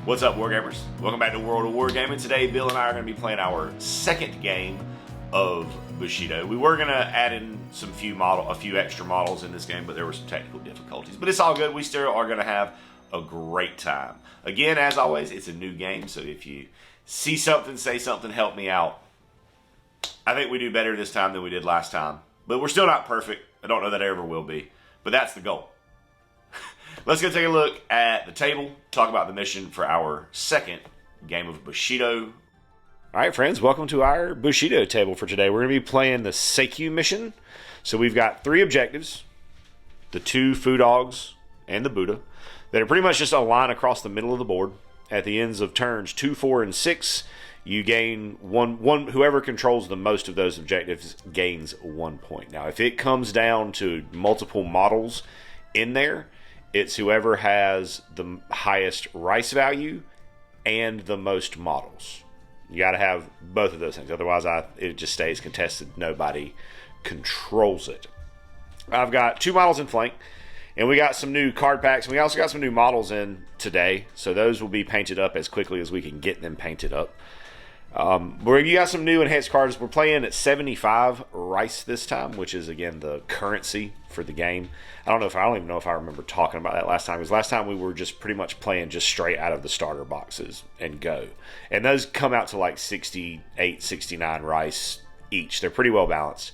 What's up, Wargamers? Welcome back to World of Wargaming. Today, Bill and I are going to be playing our second game of Bushido. We were going to add in a few extra models in this game, but there were some technical difficulties. But it's all good. We still are going to have a great time. Again, as always, it's a new game, so if you see something, say something, help me out. I think we do better this time than we did last time. But we're still not perfect. I don't know that I ever will be. But that's the goal. Let's go take a look at the table, talk about the mission for our second game of Bushido. All right, friends, welcome to our Bushido table for today. We're going to be playing the Seikyu mission. So we've got 3 objectives, the 2 Foo Dogs and the Buddha, that are pretty much just a line across the middle of the board. At the ends of turns 2, 4, and 6, you gain one. Whoever controls the most of those objectives gains 1 point. Now, if it comes down to multiple models in there, it's whoever has the highest rice value and the most models. You got to have both of those things. Otherwise, it just stays contested. Nobody controls it. I've got 2 models in flank, and we got some new card packs. And we also got some new models in today, so those will be painted up as quickly as we can get them painted up. You got some new enhanced cards. We're playing at 75 rice this time, which is, again, the currency for the game. I don't even know if I remember talking about that last time, because last time we were just pretty much playing just straight out of the starter boxes and go. And those come out to like 68, 69 rice each. They're pretty well balanced.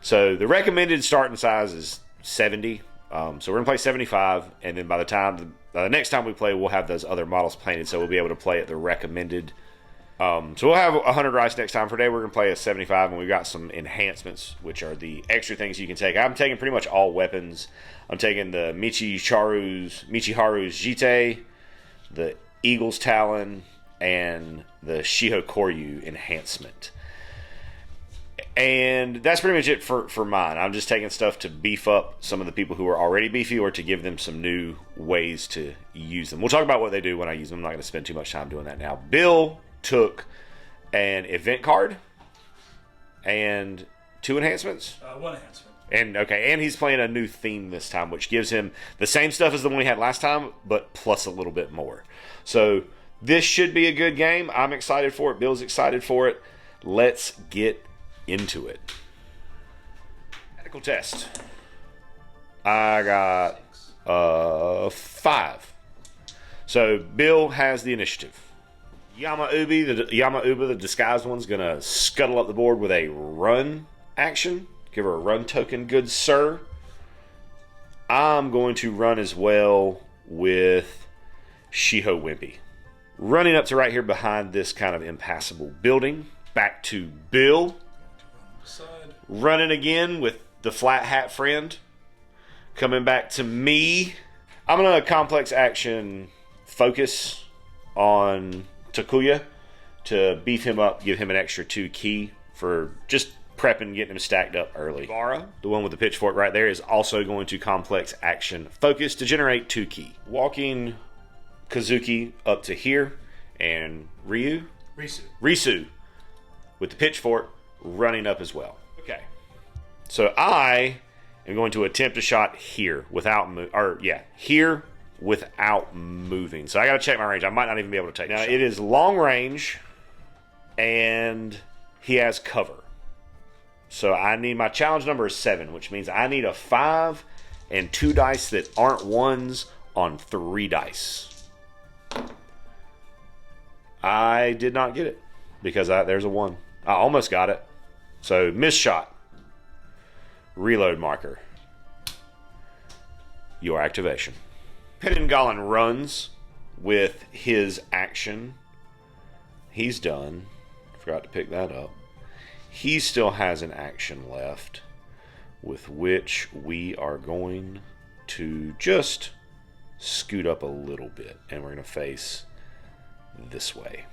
So the recommended starting size is 70. So we're going to play 75, and then by the next time we play, we'll have those other models painted, so we'll be able to play at the recommended. So we'll have 100 rice next time. For today, we're going to play a 75, and we've got some enhancements, which are the extra things you can take. I'm taking pretty much all weapons. I'm taking the Michiharu's Jite, the Eagle's Talon, and the Shiho Koryu enhancement. And that's pretty much it for mine. I'm just taking stuff to beef up some of the people who are already beefy, or to give them some new ways to use them. We'll talk about what they do when I use them. I'm not going to spend too much time doing that now. Bill took an event card and 2 enhancements. 1 enhancement. And he's playing a new theme this time, which gives him the same stuff as the one we had last time, but plus a little bit more. So this should be a good game. I'm excited for it. Bill's excited for it. Let's get into it. Tactical test. I got 5. So Bill has the initiative. Yamauba, the disguised one's going to scuttle up the board with a run action. Give her a run token, good sir. I'm going to run as well with Shiho Wimpy. Running up to right here behind this kind of impassable building. Back to Bill. Running again with the flat hat friend. Coming back to me. I'm going to complex action focus on Takuya to beef him up, give him an extra 2 key for just prepping, getting him stacked up early. Vara, the one with the pitchfork right there, is also going to complex action focus to generate 2 key. Walking Kazuki up to here, and Risu with the pitchfork running up as well. Okay, so I am going to attempt a shot here without without moving. So I got to check my range. I might not even be able to take it. Now, it is long range, and he has cover. So my challenge number is 7, which means I need a 5 and 2 dice that aren't 1s on 3 dice. I did not get it because there's a 1. I almost got it. So miss shot. Reload marker. Your activation. Penningallen runs with his action. He's done. Forgot to pick that up. He still has an action left, with which we are going to just scoot up a little bit, and we're going to face this way.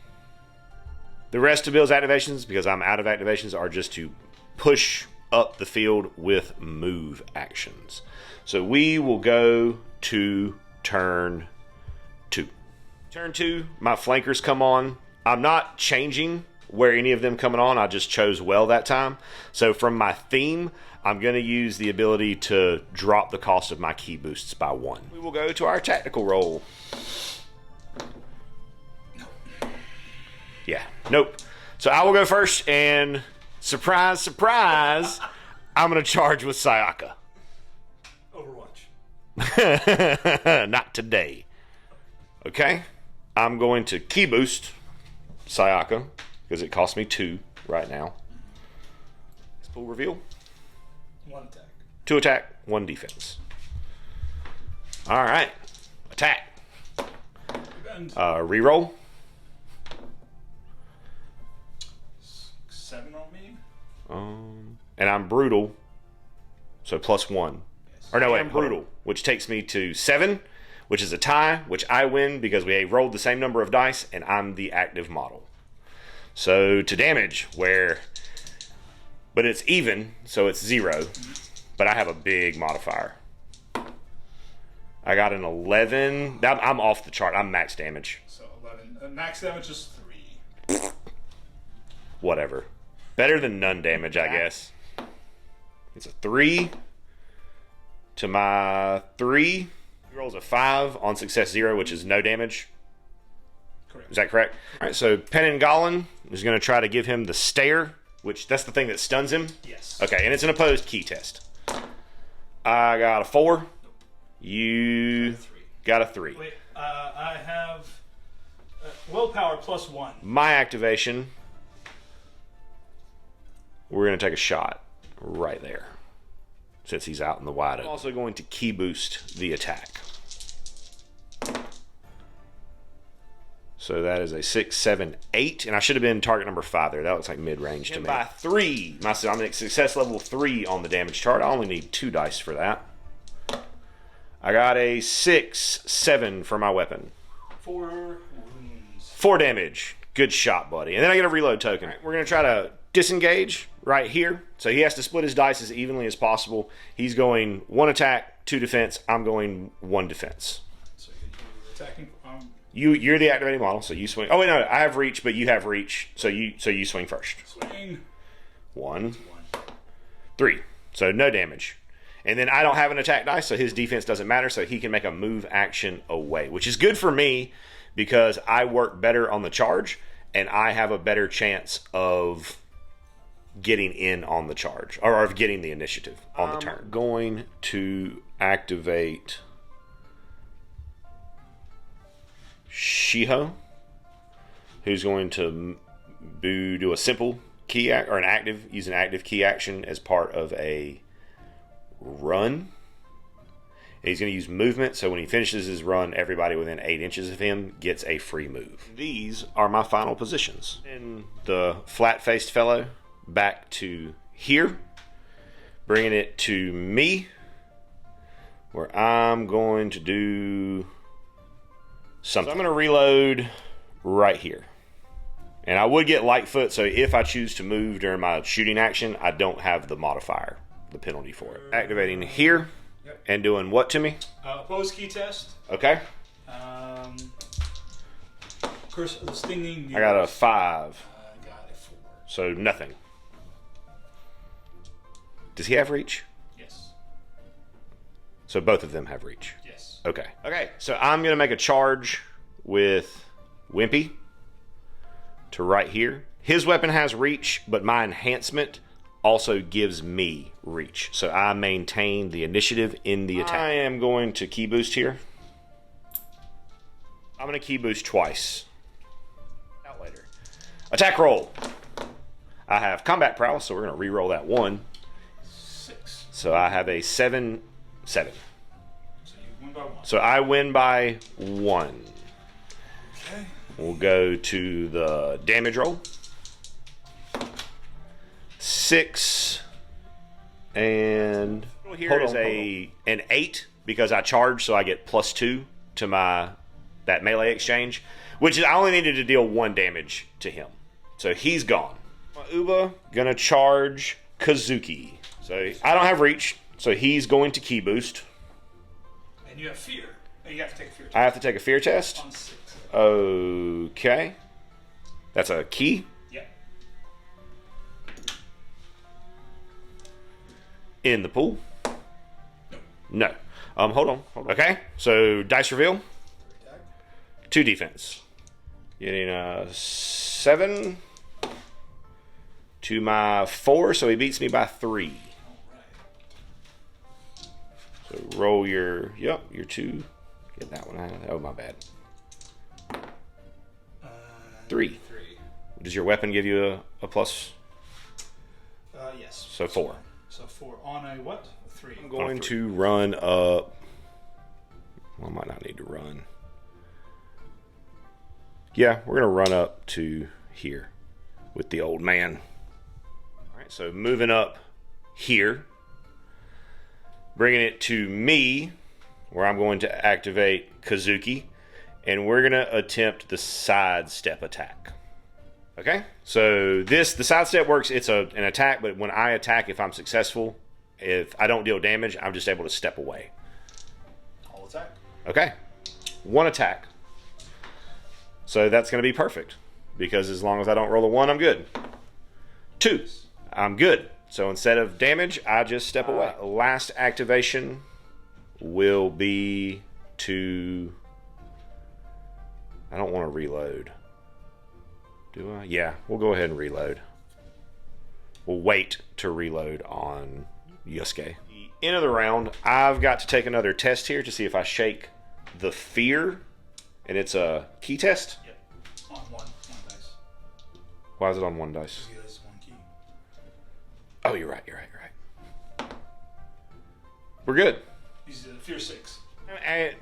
The rest of Bill's activations, because I'm out of activations, are just to push up the field with move actions. So we will go to turn 2. Turn 2, my flankers come on. I'm not changing where any of them coming on. I just chose well that time. So from my theme, I'm going to use the ability to drop the cost of my key boosts by 1. We will go to our tactical roll. Yeah. Nope. So I will go first, and surprise, surprise, I'm going to charge with Sayaka. Overwatch. Not today. Okay. I'm going to key boost Sayaka, because it costs me 2 right now. Full reveal. 1 attack. 2 attack, 1 defense. All right. Attack. Reroll. 7 on me. And I'm brutal, so +1. Yes. Or no, wait, I'm brutal, which takes me to 7, which is a tie, which I win because we rolled the same number of dice, and I'm the active model. So to damage, but it's even, so it's 0, but I have a big modifier. I got an 11. I'm off the chart. I'm max damage. So 11. Max damage is 3. Whatever. Better than none damage, I guess. It's a 3 to my 3. He rolls a 5 on success 0, which is no damage. Correct. Is that correct? All right, so Penanggalan is going to try to give him the stare, which that's the thing that stuns him. Yes. Okay, and it's an opposed key test. I got a 4. You got a 3. Wait, I have willpower +1. My activation, we're going to take a shot right there, since he's out in the wide open. I'm also going to key boost the attack. So that is a 6, 7, 8, and I should have been target number 5 there. That looks like mid-range to me. By 3, I'm at success level 3 on the damage chart. I only need 2 dice for that. I got a 6, 7 for my weapon. 4 wounds. 4 damage. Good shot, buddy. And then I get a reload token. Right, we're going to try to disengage right here. So he has to split his dice as evenly as possible. He's going 1 attack, 2 defense. I'm going 1 defense. So you're attacking. You're the activating model, so you swing. Oh wait, no, I have reach, but you have reach, so you swing first. Swing. 1, 3. So no damage. And then I don't have an attack dice, so his defense doesn't matter, so he can make a move action away, which is good for me because I work better on the charge, and I have a better chance of getting in on the charge, or of getting the initiative on the turn. I'm going to activate Shiho, who's going to do a simple key or use an active key action as part of a run. And he's going to use movement, so when he finishes his run, everybody within 8 inches of him gets a free move. These are my final positions. And the flat-faced fellow back to here, bringing it to me, where I'm going to do something. So I'm going to reload right here. And I would get Lightfoot, so if I choose to move during my shooting action, I don't have the modifier, the penalty for it. Activating here, yep. And doing what to me? Opposed key test. Okay. Curse the stinging. I got a 5. I got a 4. So nothing. Does he have reach? Yes. So both of them have reach? Yes. Okay. Okay, so I'm going to make a charge with Wimpy to right here. His weapon has reach, but my enhancement also gives me reach. So I maintain the initiative in the attack. I am going to key boost here. I'm going to key boost twice. Out later. Attack roll. I have combat prowess, so we're going to re-roll that 1. 6. So I have a 7, 7. So you win by 1. So I win by 1. Okay. We'll go to the damage roll. 6 and here is an 8 because I charged, so I get +2 to that melee exchange, which is I only needed to deal 1 damage to him, so he's gone. Uba gonna charge Kazuki, so I don't have reach, so he's going to key boost. And you have fear, and you have to take a fear test. I have to take a fear test. On 6. Okay, that's a key. Yep. In the pool? No. Hold on. Okay, so dice reveal. 2 defense. Getting a 7. 7 to my 4, so he beats me by 3. So roll your, yep, your 2. Get that one out. Oh, my bad. 3. Does your weapon give you a plus? Yes. So 4. So 4 on a what? 3. I'm going to run up. Well, I might not need to run. Yeah, we're going to run up to here with the old man. All right, so moving up here, bringing it to me, where I'm going to activate Kazuki, and we're going to attempt the sidestep attack. Okay, so the sidestep works. It's an attack, but when I attack, if I'm successful, if I don't deal damage, I'm just able to step away. All attack. Okay, 1 attack. So that's going to be perfect, because as long as I don't roll a 1, I'm good. 2, I'm good. So instead of damage, I just step away. Last activation will be to... I don't want to reload. Do I? Yeah, we'll go ahead and reload. We'll wait to reload on Yusuke. The end of the round, I've got to take another test here to see if I shake the fear. And it's a key test? Yep. On one dice. Why is it on 1 dice? Because he has 1 key. Oh, you're right. We're good. He's fear 6.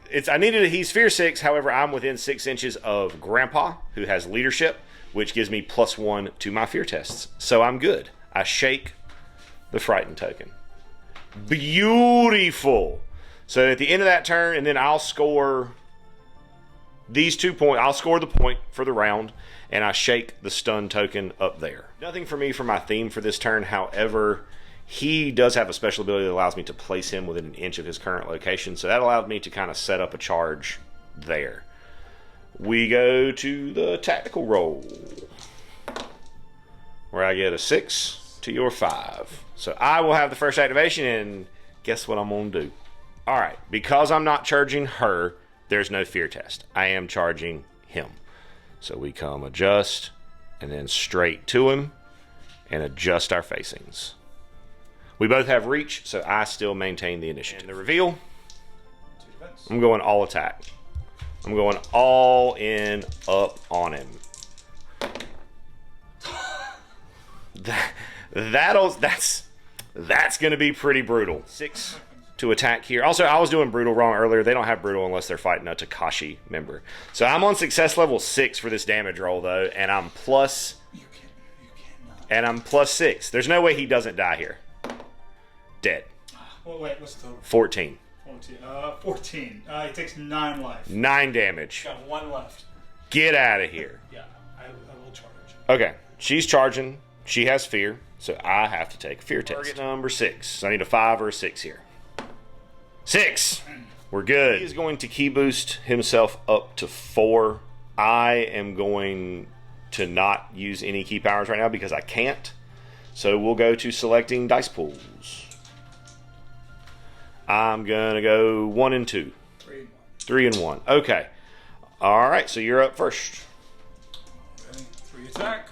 He's fear 6, however, I'm within 6 inches of Grandpa, who has leadership, which gives me +1 to my fear tests. So I'm good. I shake the frightened token. Beautiful. So at the end of that turn, and then I'll score these 2 points. I'll score the point for the round, and I shake the stun token up there. Nothing for me for my theme for this turn. However, he does have a special ability that allows me to place him within 1 inch of his current location. So that allowed me to kind of set up a charge there. We go to the tactical roll, where I get a 6 to your 5. So I will have the first activation, and guess what I'm going to do? All right, because I'm not charging her, there's no fear test. I am charging him. So we come adjust, and then straight to him, and adjust our facings. We both have reach, so I still maintain the initiative. And the reveal, 2 defense. I'm going all attack. I'm going all in up on him. That's going to be pretty brutal. 6 to attack here. Also, I was doing brutal wrong earlier. They don't have brutal unless they're fighting a Takashi member. So I'm on success level 6 for this damage roll, though, and I'm plus... You cannot. And I'm +6. There's no way he doesn't die here. Dead. Well, wait, what's the total? 14. 14. He takes 9 life. 9 damage. Got 1 left. Get out of here. Yeah, I will charge. Okay, she's charging. She has fear, so I have to take a fear test. Target number 6. So I need a 5 or a 6 here. 6. We're good. He is going to key boost himself up to 4. I am going to not use any key powers right now because I can't. So we'll go to selecting dice pools. I'm going to go 1 and 2. 3 and 1. Okay. All right, so you're up first. Okay, 3 attack.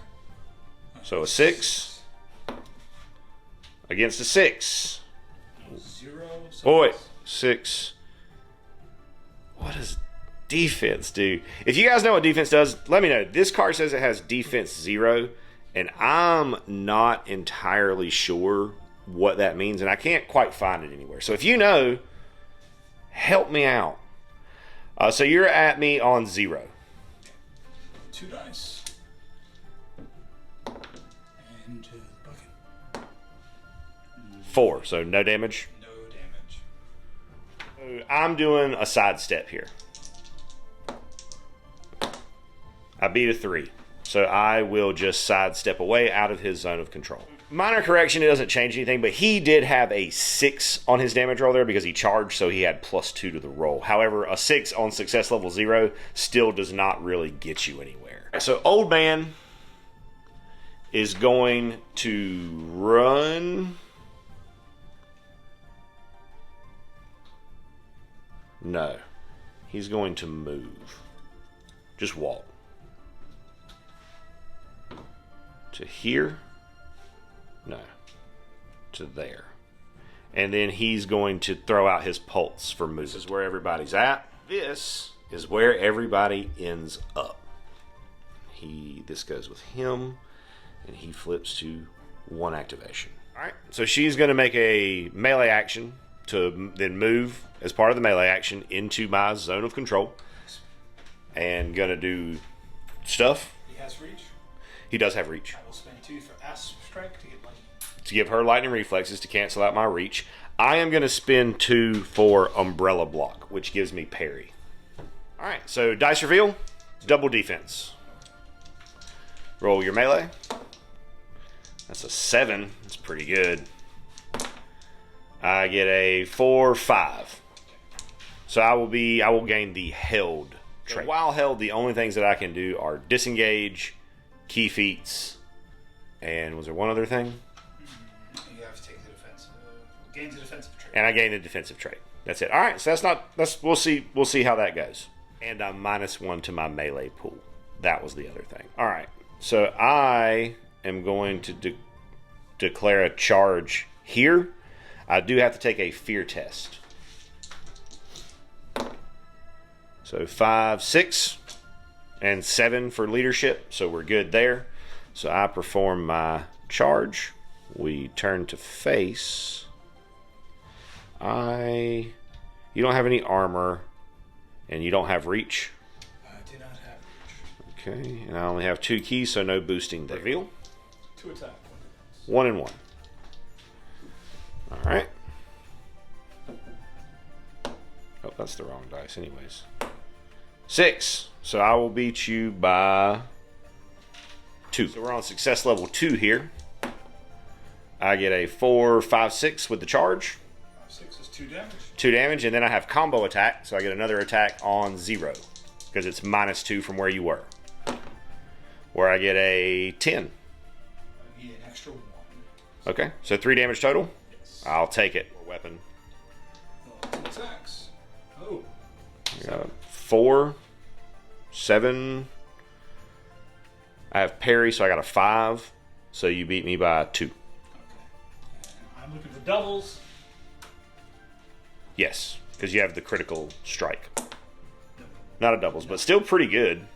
So a 6 against a 6. 0. Oh, wait. 6. What does defense do? If you guys know what defense does, let me know. This card says it has defense 0, and I'm not entirely sure what that means, and I can't quite find it anywhere. So if you know, help me out. So you're at me on 0. 2 dice. Into the bucket. 4, so no damage. No damage. So I'm doing a sidestep here. I beat a 3. So I will just sidestep away out of his zone of control. Minor correction, it doesn't change anything, but he did have a 6 on his damage roll there because he charged, so he had +2 to the roll. However, a 6 on success level 0 still does not really get you anywhere. So old man is going to run. No. He's going to move. Just walk. to here. No. To there. And then he's going to throw out his pulse for movement. This is where everybody's at. This is where everybody ends up. This goes with him, and he flips to 1 activation. Alright, so she's going to make a melee action to then move as part of the melee action into my zone of control. And going to do stuff. He has reach. He does have reach. I will spend 2 for Asp Strike to get lightning. To give her lightning reflexes to cancel out my reach. I am going to spend 2 for Umbrella Block, which gives me parry. Alright, so dice reveal, double defense. Roll your melee. That's a 7. That's pretty good. I get a 4, 5. So I will gain the held trait. So while held, the only things that I can do are disengage, key feats, and was there one other thing? You have to take the defensive. Gains the defensive trait. And I gain the defensive trait. That's it. All right. So we'll see how that goes. And I'm -1 to my melee pool. That was the other thing. All right. So I am going to declare a charge here. I do have to take a fear test. So 5, 6, and 7 for leadership. So we're good there. So I perform my charge. We turn to face. You don't have any armor, and you don't have reach. I do not have reach. Okay, and I only have 2 keys, so no boosting there. Reveal. 2 attack. 1 and 1. All right. Oh, that's the wrong dice anyways. 6. So I will beat you by 2. So we're on success level 2 here. I get a 4, 5, 6 with the charge. 6 is 2 damage. 2 damage, and then I have combo attack, so I get another attack on 0. Because it's -2 from where you were. Where I get a 10. I need an extra 1. Okay, so 3 damage total? Yes. I'll take it. Weapon. 2 attacks. Oh. I got a 4, 7. I have parry, so I got a 5. So you beat me by 2. Okay. And I'm looking for doubles. Yes, because you have the critical strike. Not a doubles, but still pretty good.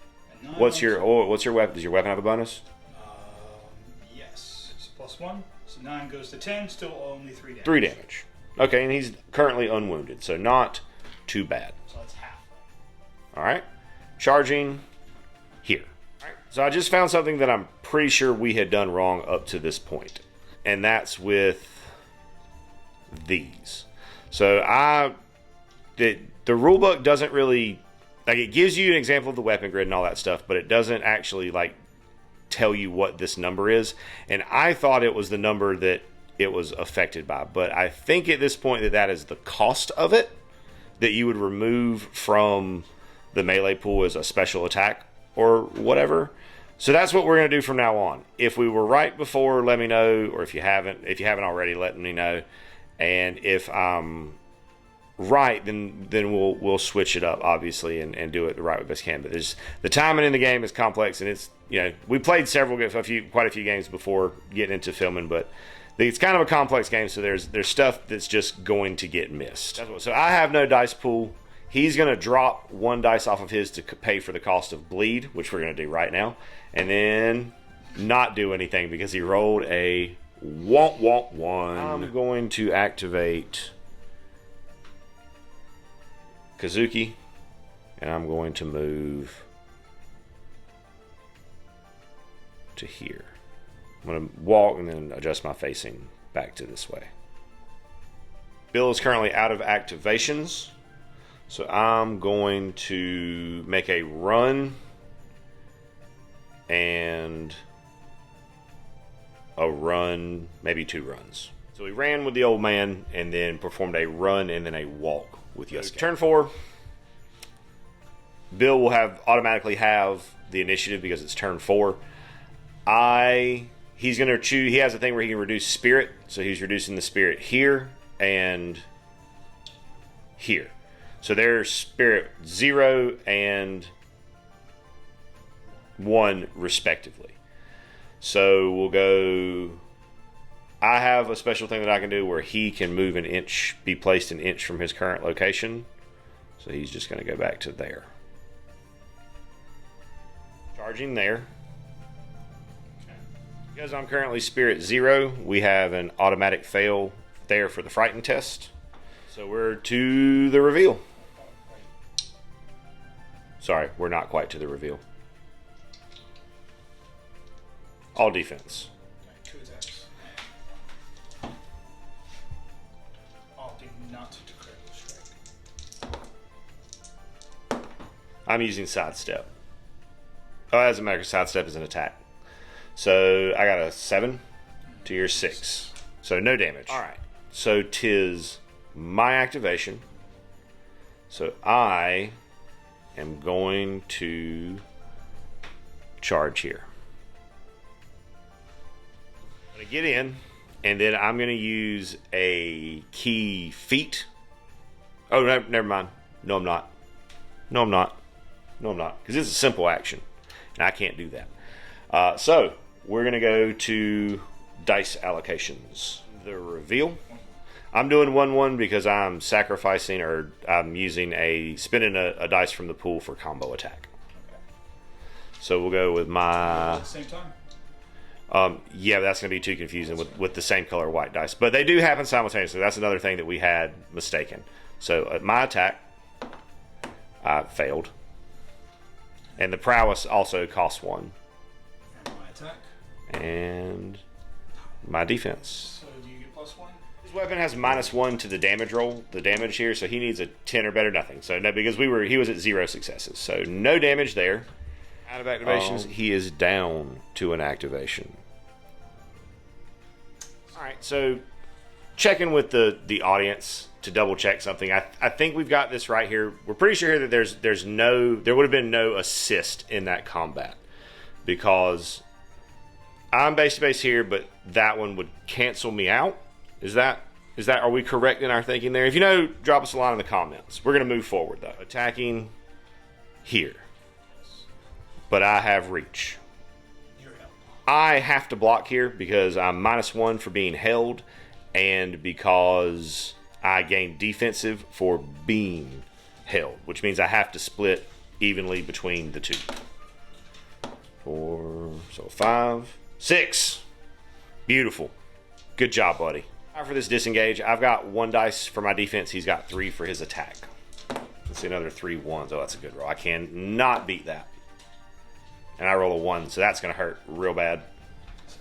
What's your weapon? Does your weapon have a bonus? Yes. It's +1. So 9 goes to 10. Still only 3 damage. 3 damage. Okay, and he's currently unwounded, so not too bad. So that's half. All right, charging here. All right. So I just found something that I'm pretty sure we had done wrong up to this point, and that's with these. So the rulebook doesn't really, like, it gives you an example of the weapon grid and all that stuff, but it doesn't actually like tell you what this number is. And I thought it was the number that it was affected by, but I think at this point that is the cost of it that you would remove from the melee pool as a special attack or whatever. So that's what we're going to do from now on. If we were right before, let me know, or if you haven't already, let me know. And if I'm right, then we'll switch it up, obviously, and do it the right way best can. But the timing in the game is complex, and it's, we played quite a few games before getting into filming, but it's kind of a complex game, so there's stuff that's just going to get missed. So I have no dice pool. He's going to drop 1 dice off of his to pay for the cost of bleed, which we're going to do right now, and then not do anything because he rolled a 1. I'm going to activate Kazuki, and I'm going to move to here. I'm going to walk and then adjust my facing back to this way. Bill is currently out of activations, so I'm going to make a run and a run, maybe 2 runs. So we ran with the old man and then performed a run and then a walk with Yusuke. Turn 4, Bill will automatically have the initiative because it's turn 4. He's going to choose, he has a thing where he can reduce spirit, so he's reducing the spirit here and here. So there's spirit 0 and 1 respectively. So we'll go. I have a special thing that I can do where he can move an inch, be placed an inch from his current location. So he's just going to go back to there. Charging there. Because I'm currently Spirit 0, we have an automatic fail there for the Frighten test. So we're to the reveal. Sorry, we're not quite to the reveal. All defense. Okay, 2 attacks. Opting not to critical strike. I'm using sidestep. Oh, as a matter of sidestep is an attack. So I got a 7 to your 6. So no damage. All right. So 'tis my activation. So I am going to charge here. I'm going to get in, and then I'm going to use a key feat. Oh, no, never mind. No, I'm not. No, I'm not. No, I'm not. Because it's a simple action, and I can't do that. So we're going to go to dice allocations. The reveal. I'm doing 1/1 because I'm sacrificing, or I'm using spinning a dice from the pool for combo attack. Okay. So we'll go with my. At the same time? Yeah, that's going to be too confusing with the same color white dice. But they do happen simultaneously. That's another thing that we had mistaken. So at my attack, I failed. And the prowess also costs 1. And my attack. And my defense. So do you get +1? His weapon has -1 to the damage roll, the damage here, so he needs a 10 or better, nothing. So no, because he was at 0 successes. So no damage there. Out of activations, he is down to an activation. Alright, so checking with the audience to double check something. I think we've got this right here. We're pretty sure here that there would have been no assist in that combat. Because I'm base to base here, but that one would cancel me out. Are we correct in our thinking there? If you know, drop us a line in the comments. We're going to move forward though. Attacking here. But I have reach. You're held. I have to block here because I'm -1 for being held, and because I gain defensive for being held, which means I have to split evenly between the two. 4, so 5, 6. Beautiful. Good job, buddy. Now for this disengage, I've got 1 dice for my defense. He's got 3 for his attack. Let's see, another 3 1s. Oh, that's a good roll. I can not beat that. And I roll a 1, so that's going to hurt real bad. So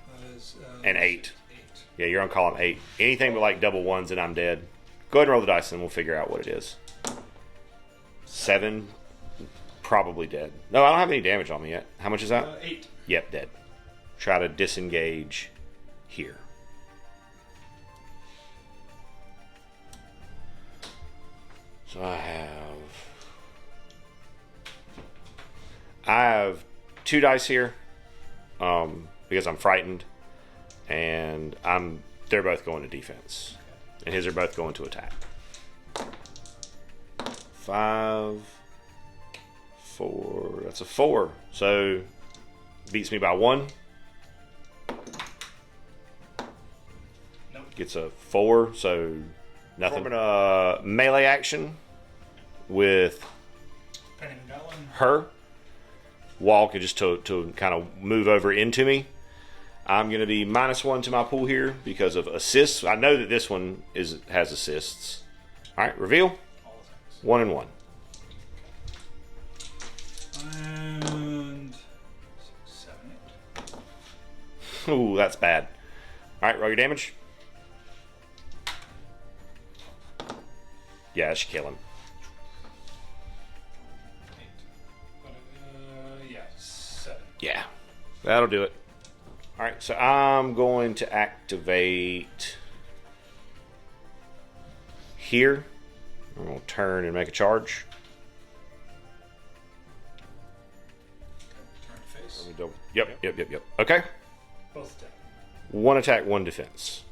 that is... And 8. 8. Yeah, you're on column 8. Anything but like double 1s and I'm dead. Go ahead and roll the dice and we'll figure out what it is. 7. Probably dead. No, I don't have any damage on me yet. How much is that? 8. Yep, dead. Try to disengage here. So I have 2 dice here, because I'm frightened, and they're both going to defense, and his are both going to attack. 5, 4. That's a 4. So beats me by 1. Nope. Gets a 4. So nothing. Forming a melee action with Penny McGowan. her. Walk just to kind of move over into me. I'm going to be -1 to my pool here because of assists. I know that this one has assists. All right, reveal. All attacks. 1 and 1. And 7, 8. Ooh, that's bad. All right, roll your damage. Yeah, that should kill him. 8. But, yeah, 7. Yeah, that'll do it. All right, so I'm going to activate here. I'm going to turn and make a charge. Okay, turn to face. Let me double. Yep. Okay. Both attack. 1 attack, 1 defense.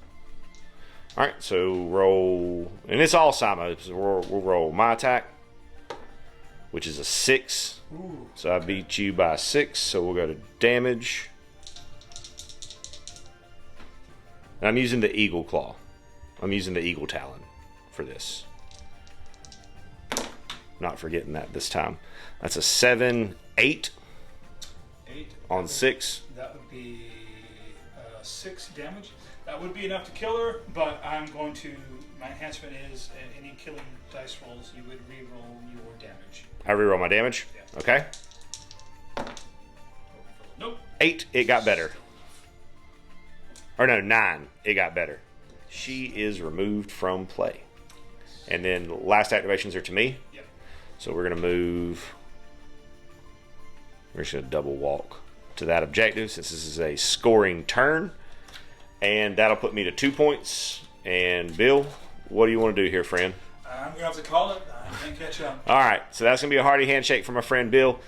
All right, so roll, and it's all Simo. So we'll roll my attack, which is a 6. Ooh, So I beat you by 6. So we'll go to damage. And I'm using the eagle claw. I'm using the eagle talon for this. Not forgetting that this time. That's a 7, 8 on 6. That would be 6 damage. That would be enough to kill her, but I'm going to. My enhancement is any killing dice rolls, you would re-roll your damage. I re-roll my damage? Yeah. Okay. Nope. 8, it got better. Or no, 9, it got better. She is removed from play. And then last activations are to me. Yep. So we're going to move. We're just going to double walk to that objective since this is a scoring turn. And that'll put me to 2 points. And Bill, what do you want to do here, friend? I'm going to have to call it. I can't catch up. All right, so that's going to be a hearty handshake from my friend Bill.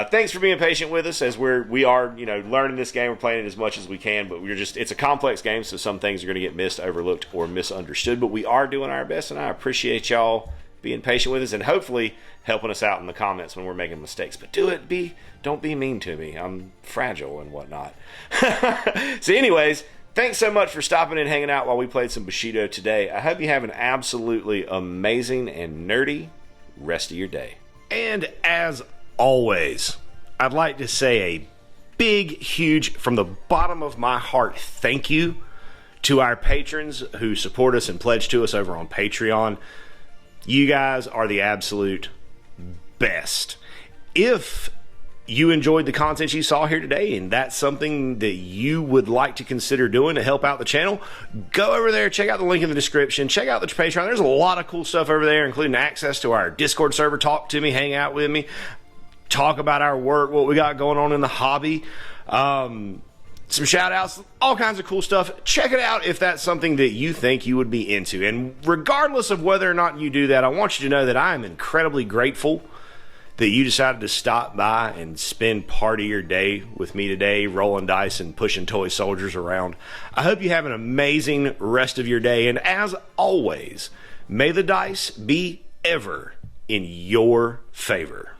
Thanks for being patient with us as we are learning this game. We're playing it as much as we can, but it's a complex game, so some things are going to get missed, overlooked, or misunderstood. But we are doing our best, and I appreciate y'all being patient with us and hopefully helping us out in the comments when we're making mistakes. But don't be mean to me. I'm fragile and whatnot. So anyways, thanks so much for stopping and hanging out while we played some Bushido today. I hope you have an absolutely amazing and nerdy rest of your day. And as always, I'd like to say a big, huge, from the bottom of my heart, thank you to our patrons who support us and pledge to us over on Patreon. You guys are the absolute best. If you enjoyed the content you saw here today and that's something that you would like to consider doing to help out the channel, go over there, check out the link in the description, check out the Patreon. There's a lot of cool stuff over there, including access to our Discord server, talk to me, hang out with me, talk about our work, what we got going on in the hobby, some shout outs, all kinds of cool stuff. Check it out if that's something that you think you would be into. And regardless of whether or not you do that, I want you to know that I am incredibly grateful that you decided to stop by and spend part of your day with me today, rolling dice and pushing toy soldiers around. I hope you have an amazing rest of your day. And as always, may the dice be ever in your favor.